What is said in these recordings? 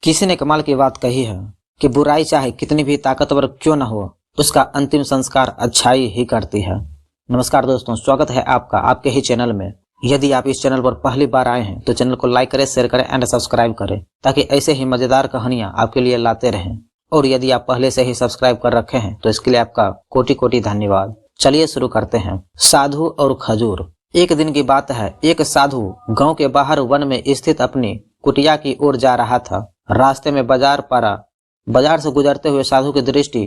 किसी ने कमाल की बात कही है कि बुराई चाहे कितनी भी ताकतवर क्यों न हो, उसका अंतिम संस्कार अच्छाई ही करती है। नमस्कार दोस्तों, स्वागत है आपका आपके ही चैनल में। यदि आप इस चैनल पर पहली बार आए हैं तो चैनल को लाइक करें, शेयर करें एंड सब्सक्राइब करें ताकि ऐसे ही मजेदार कहानियां आपके लिए लाते रहें। और यदि आप पहले से ही सब्सक्राइब कर रखे हैं तो इसके लिए आपका कोटि कोटि धन्यवाद। चलिए शुरू करते हैं। साधु और खजूर। एक दिन की बात है, एक साधु गांव के बाहर वन में स्थित अपनी कुटिया की ओर जा रहा था। रास्ते में बाजार पड़ा। बाजार से गुजरते हुए साधु की दृष्टि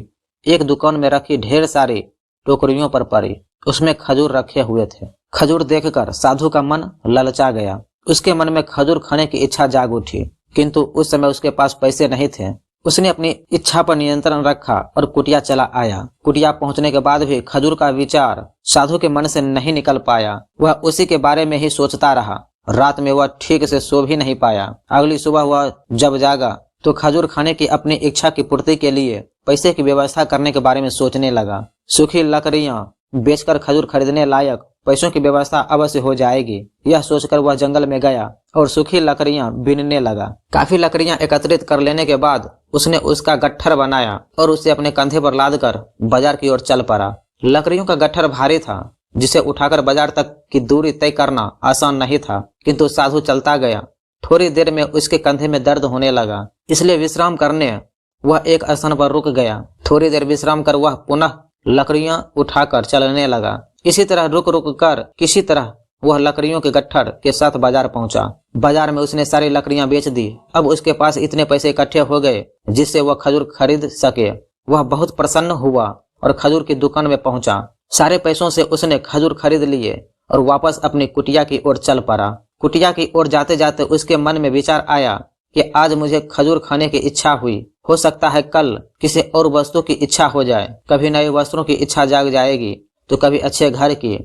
एक दुकान में रखी ढेर सारी टोकरियों पर पड़ी। उसमें खजूर रखे हुए थे। खजूर देखकर साधु का मन ललचा गया। उसके मन में खजूर खाने की इच्छा जाग उठी, किंतु उस समय उसके पास पैसे नहीं थे। उसने अपनी इच्छा पर नियंत्रण रखा और कुटिया चला आया। कुटिया पहुंचने के बाद भी खजूर का विचार साधु के मन से नहीं निकल पाया। वह उसी के बारे में ही सोचता रहा। रात में वह ठीक से सो भी नहीं पाया। अगली सुबह वह जब जागा तो खजूर खाने की अपनी इच्छा की पूर्ति के लिए पैसे की व्यवस्था करने के बारे में सोचने लगा। सूखी लकड़ियां बेचकर खजूर खरीदने लायक पैसों की व्यवस्था अवश्य हो जाएगी। यह सोचकर वह जंगल में गया और सूखी लकड़ियां बीनने लगा। काफी लकड़ियां एकत्रित कर लेने के बाद उसने उसका गट्ठर बनाया और उसे अपने कंधे पर लादकर बाजार की ओर चल पड़ा। लकड़ियों का गट्ठर भारी था, जिसे उठाकर बाजार तक की दूरी तय करना आसान नहीं था, किंतु साधु चलता गया। थोड़ी देर में उसके कंधे में दर्द होने लगा, इसलिए विश्राम करने वह एक स्थान पर रुक गया। थोड़ी देर विश्राम कर वह पुनः लकड़ियां उठाकर चलने लगा। इसी तरह रुक रुक कर किसी तरह वह लकड़ियों के गट्ठर के साथ बाजार पहुंचा। बाजार में उसने सारी लकड़ियां बेच दी। अब उसके पास इतने पैसे इकट्ठे हो गए जिससे वह खजूर खरीद सके। वह बहुत प्रसन्न हुआ और खजूर की दुकान में पहुंचा। सारे पैसों से उसने खजूर खरीद लिए और वापस अपनी कुटिया की ओर चल पड़ा। कुटिया की ओर जाते जाते उसके मन में विचार आया कि आज मुझे खजूर खाने की इच्छा हुई, हो सकता है कल किसी और वस्तु की इच्छा हो जाए। कभी नए वस्त्रों की इच्छा जाग जाएगी तो कभी अच्छे घर की,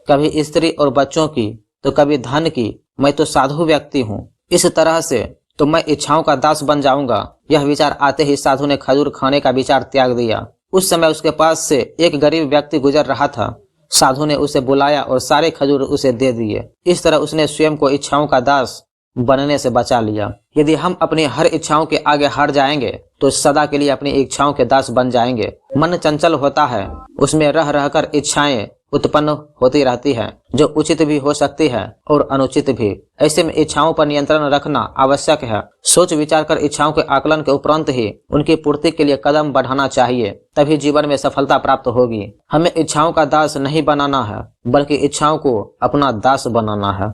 कभी स्त्री और बच्चों की, तो कभी धन की। मैं तो साधु व्यक्ति हूँ, इस तरह से तो मैं इच्छाओं का दास बन जाऊंगा। यह विचार आते ही साधु ने खजूर खाने का विचार त्याग दिया। उस समय उसके पास से एक गरीब व्यक्ति गुजर रहा था। साधु ने उसे बुलाया और सारे खजूर उसे दे दिए। इस तरह उसने स्वयं को इच्छाओं का दास बनने से बचा लिया। यदि हम अपनी हर इच्छाओं के आगे हार जाएंगे तो सदा के लिए अपनी इच्छाओं के दास बन जाएंगे। मन चंचल होता है, उसमें रह रहकर इच्छाएं उत्पन्न होती रहती है, जो उचित भी हो सकती है और अनुचित भी। ऐसे में इच्छाओं पर नियंत्रण रखना आवश्यक है। सोच विचार कर इच्छाओं के आकलन के उपरांत ही उनकी पूर्ति के लिए कदम बढ़ाना चाहिए, तभी जीवन में सफलता प्राप्त होगी। हमें इच्छाओं का दास नहीं बनाना है, बल्कि इच्छाओं को अपना दास बनाना है।